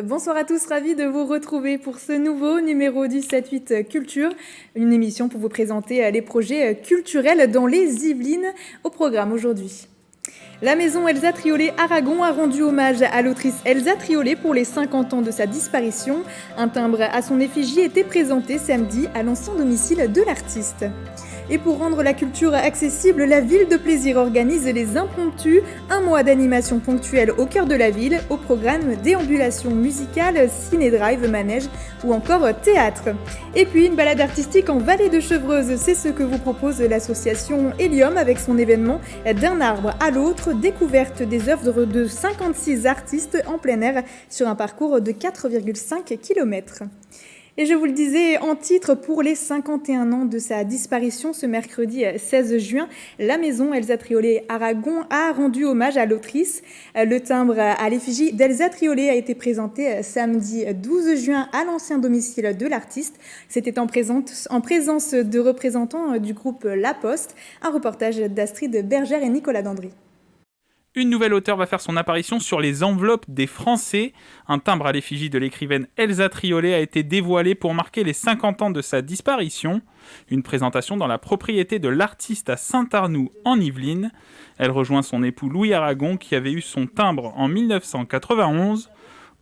Bonsoir à tous, ravi de vous retrouver pour ce nouveau numéro du 7-8 Culture, une émission pour vous présenter les projets culturels dans les Yvelines au programme aujourd'hui. La maison Elsa Triolet Aragon a rendu hommage à l'autrice Elsa Triolet pour les 50 ans de sa disparition. Un timbre à son effigie était présenté samedi à l'ancien domicile de l'artiste. Et pour rendre la culture accessible, la ville de Plaisir organise les Impromptus, un mois d'animation ponctuelle au cœur de la ville, au programme déambulation musicale, ciné-drive, manège ou encore théâtre. Et puis une balade artistique en vallée de Chevreuse, c'est ce que vous propose l'association Hélium avec son événement D'un arbre à l'autre, découverte des œuvres de 56 artistes en plein air sur un parcours de 4,5 km. Et je vous le disais en titre, pour les 51 ans de sa disparition, ce mercredi 16 juin, la maison Elsa Triolet Aragon a rendu hommage à l'autrice. Le timbre à l'effigie d'Elsa Triolet a été présenté samedi 12 juin à l'ancien domicile de l'artiste. C'était en présence de représentants du groupe La Poste, un reportage d'Astrid Bergère et Nicolas Dandry. Une nouvelle auteure va faire son apparition sur les enveloppes des Français. Un timbre à l'effigie de l'écrivaine Elsa Triolet a été dévoilé pour marquer les 50 ans de sa disparition. Une présentation dans la propriété de l'artiste à Saint-Arnoux en Yvelines. Elle rejoint son époux Louis Aragon qui avait eu son timbre en 1991.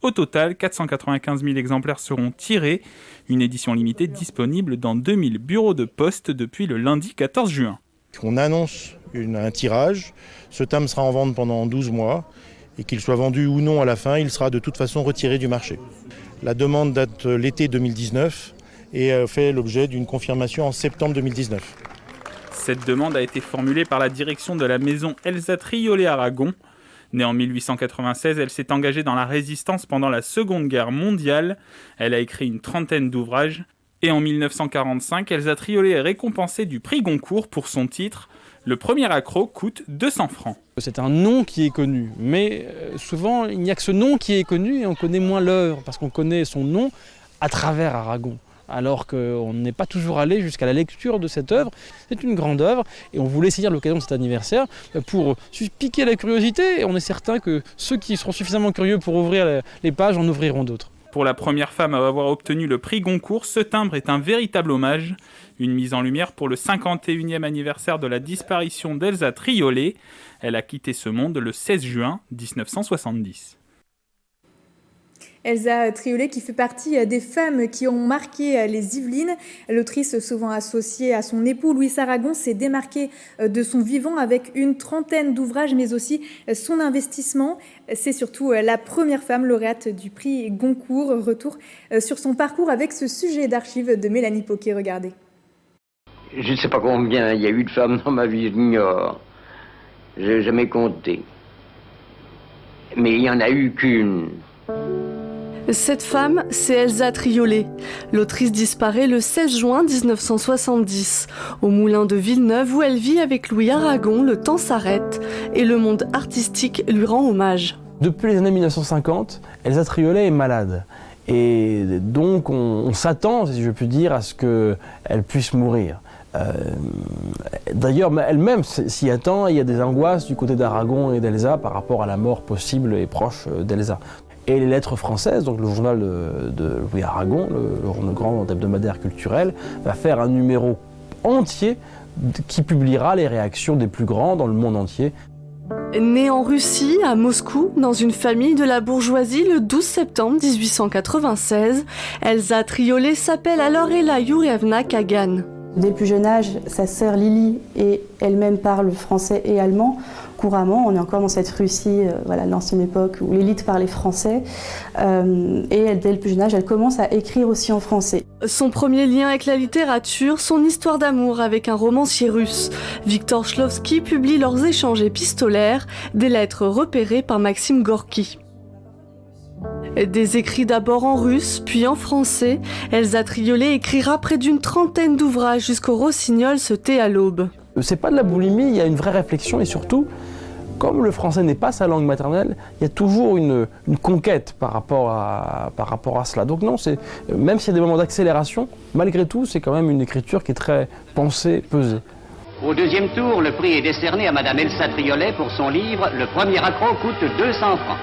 Au total, 495 000 exemplaires seront tirés. Une édition limitée disponible dans 2000 bureaux de poste depuis le lundi 14 juin. On annonce un tirage, ce timbre sera en vente pendant 12 mois et qu'il soit vendu ou non à la fin, il sera de toute façon retiré du marché. La demande date l'été 2019 et fait l'objet d'une confirmation en septembre 2019. Cette demande a été formulée par la direction de la maison Elsa Triolet Aragon. Née en 1896, elle s'est engagée dans la résistance pendant la Seconde Guerre mondiale. Elle a écrit une trentaine d'ouvrages. Et en 1945, Elsa Triolet est récompensée du prix Goncourt pour son titre « Le premier accro coûte 200 francs ». C'est un nom qui est connu, mais souvent il n'y a que ce nom qui est connu et on connaît moins l'œuvre, parce qu'on connaît son nom à travers Aragon, alors qu'on n'est pas toujours allé jusqu'à la lecture de cette œuvre. C'est une grande œuvre et on voulait saisir l'occasion de cet anniversaire pour piquer la curiosité, et on est certain que ceux qui seront suffisamment curieux pour ouvrir les pages en ouvriront d'autres. Pour la première femme à avoir obtenu le prix Goncourt, ce timbre est un véritable hommage, une mise en lumière pour le 51e anniversaire de la disparition d'Elsa Triolet. Elle a quitté ce monde le 16 juin 1970. Elsa Triolet qui fait partie des femmes qui ont marqué les Yvelines. L'autrice, souvent associée à son époux Louis Aragon, s'est démarquée de son vivant avec une trentaine d'ouvrages, mais aussi son investissement. C'est surtout la première femme lauréate du prix Goncourt. Retour sur son parcours avec ce sujet d'archives de Mélanie Poquet. Regardez. Je ne sais pas combien il y a eu de femmes dans ma vie, je l'ignore. Je n'ai jamais compté. Mais il n'y en a eu qu'une. Cette femme, c'est Elsa Triolet. L'autrice disparaît le 16 juin 1970. Au moulin de Villeneuve où elle vit avec Louis Aragon, le temps s'arrête et le monde artistique lui rend hommage. Depuis les années 1950, Elsa Triolet est malade. Et donc on s'attend, si je puis dire, à ce qu'elle puisse mourir. D'ailleurs, elle-même s'y attend. Il y a des angoisses du côté d'Aragon et d'Elsa par rapport à la mort possible et proche d'Elsa. Et les Lettres françaises, donc le journal de Louis Aragon, le grand hebdomadaire culturel, va faire un numéro entier qui publiera les réactions des plus grands dans le monde entier. Née en Russie, à Moscou, dans une famille de la bourgeoisie le 12 septembre 1896, Elsa Triolet s'appelle alors Ella Yurievna Kagan. Dès le plus jeune âge, sa sœur Lily et elle-même parle français et allemand couramment. On est encore dans cette Russie, l'ancienne époque où l'élite parlait français. Et dès le plus jeune âge, elle commence à écrire aussi en français. Son premier lien avec la littérature, son histoire d'amour avec un romancier russe. Victor Shklovsky publie leurs échanges épistolaires, des lettres repérées par Maxime Gorky. Des écrits d'abord en russe, puis en français, Elsa Triolet écrira près d'une trentaine d'ouvrages jusqu'au Rossignol se tait à l'aube. C'est pas de la boulimie, il y a une vraie réflexion et surtout, comme le français n'est pas sa langue maternelle, il y a toujours une conquête par rapport à cela. Donc non, même s'il y a des moments d'accélération, malgré tout, c'est quand même une écriture qui est très pensée, pesée. Au deuxième tour, le prix est décerné à Madame Elsa Triolet pour son livre « Le premier accro coûte 200 francs ».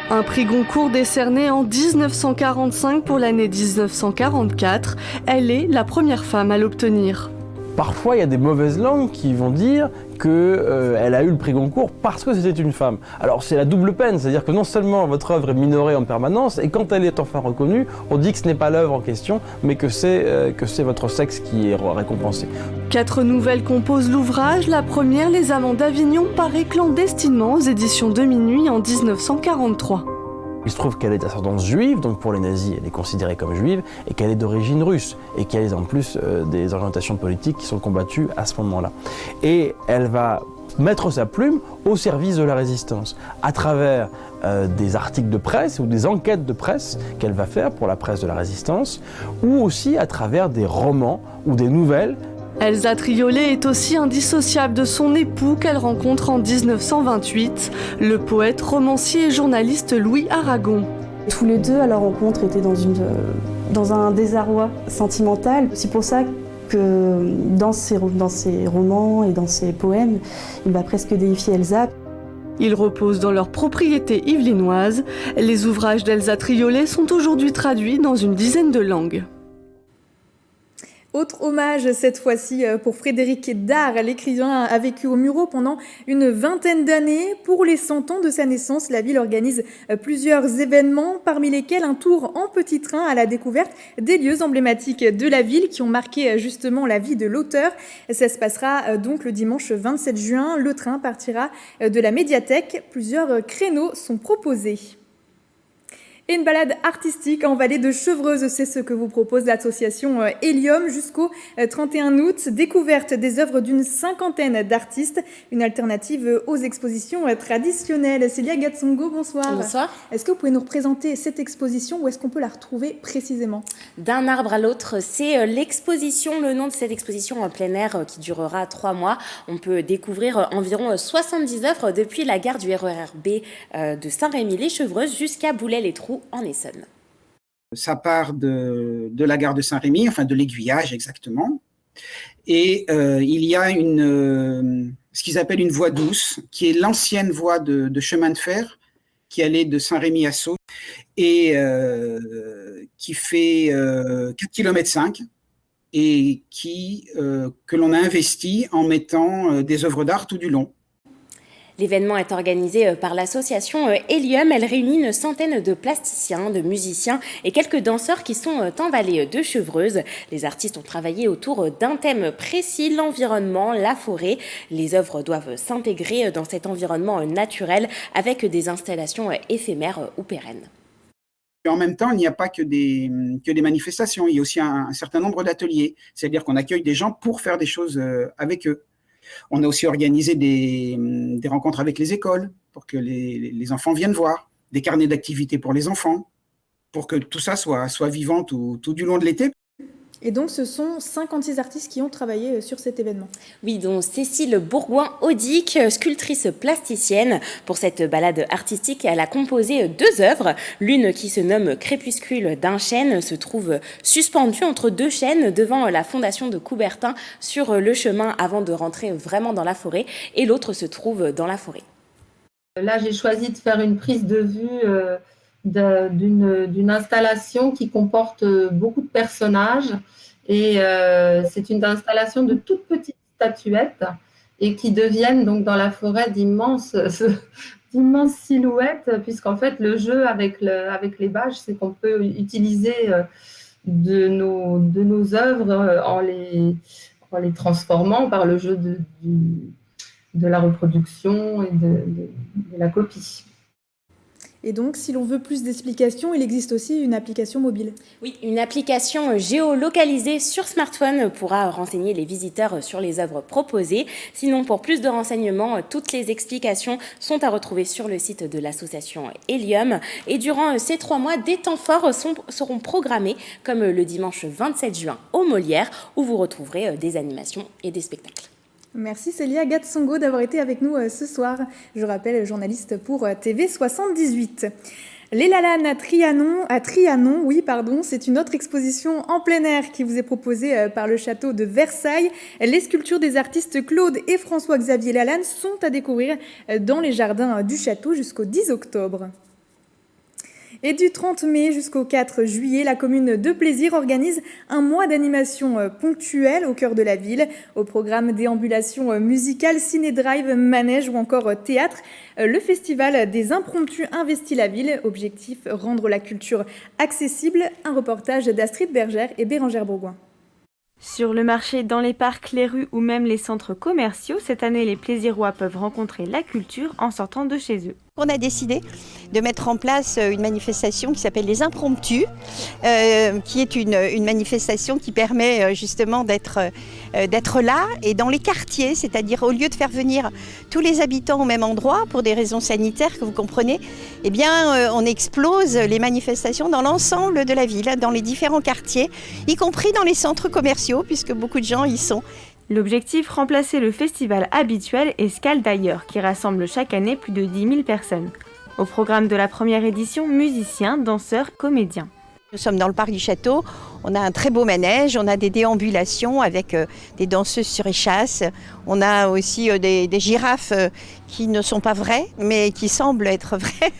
Un prix Goncourt décerné en 1945 pour l'année 1944. Elle est la première femme à l'obtenir. Parfois, il y a des mauvaises langues qui vont dire qu'elle a eu le prix Goncourt parce que c'était une femme. Alors c'est la double peine, c'est-à-dire que non seulement votre œuvre est minorée en permanence, et quand elle est enfin reconnue, on dit que ce n'est pas l'œuvre en question, mais que c'est votre sexe qui est récompensé. 4 nouvelles composent l'ouvrage. La première, Les Amants d'Avignon, paraît clandestinement aux éditions de Minuit en 1943. Il se trouve qu'elle est d'ascendance juive, donc pour les nazis, elle est considérée comme juive, et qu'elle est d'origine russe, et qu'elle a en plus des orientations politiques qui sont combattues à ce moment-là. Et elle va mettre sa plume au service de la résistance, à travers des articles de presse ou des enquêtes de presse qu'elle va faire pour la presse de la résistance, ou aussi à travers des romans ou des nouvelles. Elsa Triolet est aussi indissociable de son époux qu'elle rencontre en 1928, le poète, romancier et journaliste Louis Aragon. Tous les deux, à leur rencontre, étaient dans un désarroi sentimental. C'est pour ça que dans ses romans et dans ses poèmes, il va presque déifier Elsa. Ils reposent dans leur propriété yvelinoise. Les ouvrages d'Elsa Triolet sont aujourd'hui traduits dans une dizaine de langues. Autre hommage cette fois-ci pour Frédéric Dard. L'écrivain a vécu au Murau pendant une vingtaine d'années. Pour les 100 ans de sa naissance, la ville organise plusieurs événements, parmi lesquels un tour en petit train à la découverte des lieux emblématiques de la ville qui ont marqué justement la vie de l'auteur. Ça se passera donc le dimanche 27 juin. Le train partira de la médiathèque. Plusieurs créneaux sont proposés. Et une balade artistique en vallée de Chevreuse, c'est ce que vous propose l'association Hélium jusqu'au 31 août. Découverte des œuvres d'une 50aine d'artistes, une alternative aux expositions traditionnelles. Célia Gatsongo, bonsoir. Bonsoir. Est-ce que vous pouvez nous représenter cette exposition, où est-ce qu'on peut la retrouver précisément ? D'un arbre à l'autre, c'est l'exposition, le nom de cette exposition en plein air qui durera 3 mois. On peut découvrir environ 70 œuvres depuis la gare du RER B de Saint-Rémy-les-Chevreuses jusqu'à Boulay-les-Trous en Essonne. Ça part de la gare de Saint-Rémy, enfin de l'aiguillage exactement. Et il y a ce qu'ils appellent une voie douce, qui est l'ancienne voie de chemin de fer qui allait de Saint-Rémy à Sceaux et qui fait 4,5 km et que l'on a investi en mettant des œuvres d'art tout du long. L'événement est organisé par l'association Hélium. Elle réunit une centaine de plasticiens, de musiciens et quelques danseurs qui sont en vallée de Chevreuse. Les artistes ont travaillé autour d'un thème précis, l'environnement, la forêt. Les œuvres doivent s'intégrer dans cet environnement naturel avec des installations éphémères ou pérennes. Et en même temps, il n'y a pas que des manifestations, il y a aussi un certain nombre d'ateliers. C'est-à-dire qu'on accueille des gens pour faire des choses avec eux. On a aussi organisé des rencontres avec les écoles pour que les enfants viennent voir, des carnets d'activités pour les enfants, pour que tout ça soit vivant tout du long de l'été. Et donc, ce sont 56 artistes qui ont travaillé sur cet événement. Oui, dont Cécile Bourgoin-Audic, sculptrice plasticienne. Pour cette balade artistique, elle a composé 2 œuvres. L'une qui se nomme Crépuscule d'un chêne se trouve suspendue entre 2 chênes devant la fondation de Coubertin sur le chemin avant de rentrer vraiment dans la forêt. Et l'autre se trouve dans la forêt. Là, j'ai choisi de faire une prise de vue d'une installation qui comporte beaucoup de personnages et c'est une installation de toutes petites statuettes et qui deviennent donc dans la forêt d'immenses silhouettes, puisqu'en fait le jeu avec les bâches, c'est qu'on peut utiliser de nos œuvres en les transformant par le jeu de la reproduction et de la copie. Et donc, si l'on veut plus d'explications, il existe aussi une application mobile. Oui, une application géolocalisée sur smartphone pourra renseigner les visiteurs sur les œuvres proposées. Sinon, pour plus de renseignements, toutes les explications sont à retrouver sur le site de l'association Hélium. Et durant ces 3 mois, des temps forts seront programmés, comme le dimanche 27 juin au Molière, où vous retrouverez des animations et des spectacles. Merci Célia Gatsongo d'avoir été avec nous ce soir. Je rappelle, journaliste pour TV78. Les Lalanes à Trianon, c'est une autre exposition en plein air qui vous est proposée par le château de Versailles. Les sculptures des artistes Claude et François-Xavier Lalanne sont à découvrir dans les jardins du château jusqu'au 10 octobre. Et du 30 mai jusqu'au 4 juillet, la commune de Plaisir organise un mois d'animation ponctuelle au cœur de la ville. Au programme déambulation musicale, ciné-drive, manège ou encore théâtre, le festival des impromptus investit la ville. Objectif, rendre la culture accessible. Un reportage d'Astrid Bergère et Bérangère Bourgoin. Sur le marché, dans les parcs, les rues ou même les centres commerciaux, cette année, les Plaisirois peuvent rencontrer la culture en sortant de chez eux. On a décidé de mettre en place une manifestation qui s'appelle les Impromptus, qui est une manifestation qui permet justement d'être là et dans les quartiers, c'est-à-dire au lieu de faire venir tous les habitants au même endroit pour des raisons sanitaires que vous comprenez, eh bien on explose les manifestations dans l'ensemble de la ville, dans les différents quartiers, y compris dans les centres commerciaux puisque beaucoup de gens y sont. L'objectif, remplacer le festival habituel Escale d'ailleurs, qui rassemble chaque année plus de 10 000 personnes. Au programme de la première édition, musiciens, danseurs, comédiens. Nous sommes dans le parc du château, on a un très beau manège, on a des déambulations avec des danseuses sur échasse, on a aussi des girafes qui ne sont pas vraies, mais qui semblent être vraies.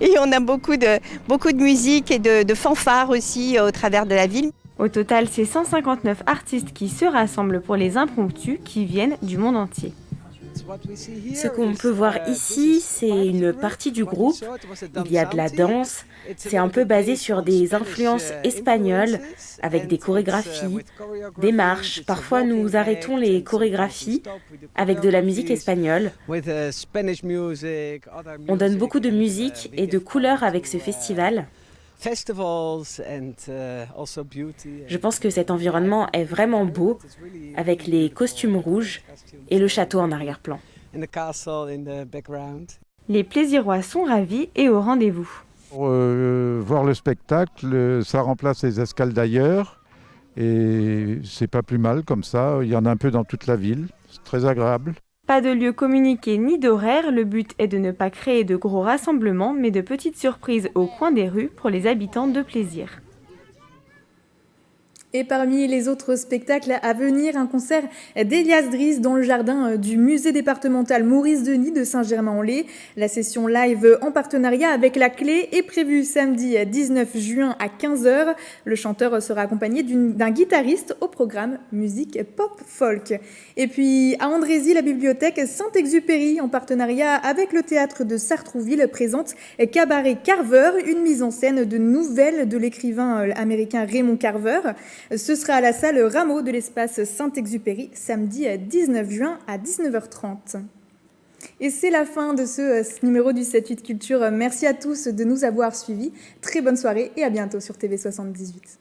Et on a beaucoup de musique et de fanfares aussi au travers de la ville. Au total, c'est 159 artistes qui se rassemblent pour les impromptus qui viennent du monde entier. Ce qu'on peut voir ici, c'est une partie du groupe. Il y a de la danse. C'est un peu basé sur des influences espagnoles, avec des chorégraphies, des marches. Parfois, nous arrêtons les chorégraphies avec de la musique espagnole. On donne beaucoup de musique et de couleurs avec ce festival. Je pense que cet environnement est vraiment beau, avec les costumes rouges et le château en arrière-plan. Les Plaisirois sont ravis et au rendez-vous. Pour voir le spectacle, ça remplace les escales d'ailleurs et c'est pas plus mal comme ça. Il y en a un peu dans toute la ville, c'est très agréable. Pas de lieu communiqué ni d'horaire, le but est de ne pas créer de gros rassemblements, mais de petites surprises au coin des rues pour les habitants de Plaisir. Et parmi les autres spectacles à venir, un concert d'Elias Dries dans le jardin du musée départemental Maurice Denis de Saint-Germain-en-Laye. La session live en partenariat avec La Clé est prévue samedi 19 juin à 15h. Le chanteur sera accompagné d'un guitariste au programme musique pop-folk. Et puis à Andrézy, la bibliothèque Saint-Exupéry, en partenariat avec le théâtre de Sartrouville, présente Cabaret Carver, une mise en scène de nouvelles de l'écrivain américain Raymond Carver. Ce sera à la salle Rameau de l'espace Saint-Exupéry, samedi 19 juin à 19h30. Et c'est la fin de ce numéro du 7-8 Culture. Merci à tous de nous avoir suivis. Très bonne soirée et à bientôt sur TV78.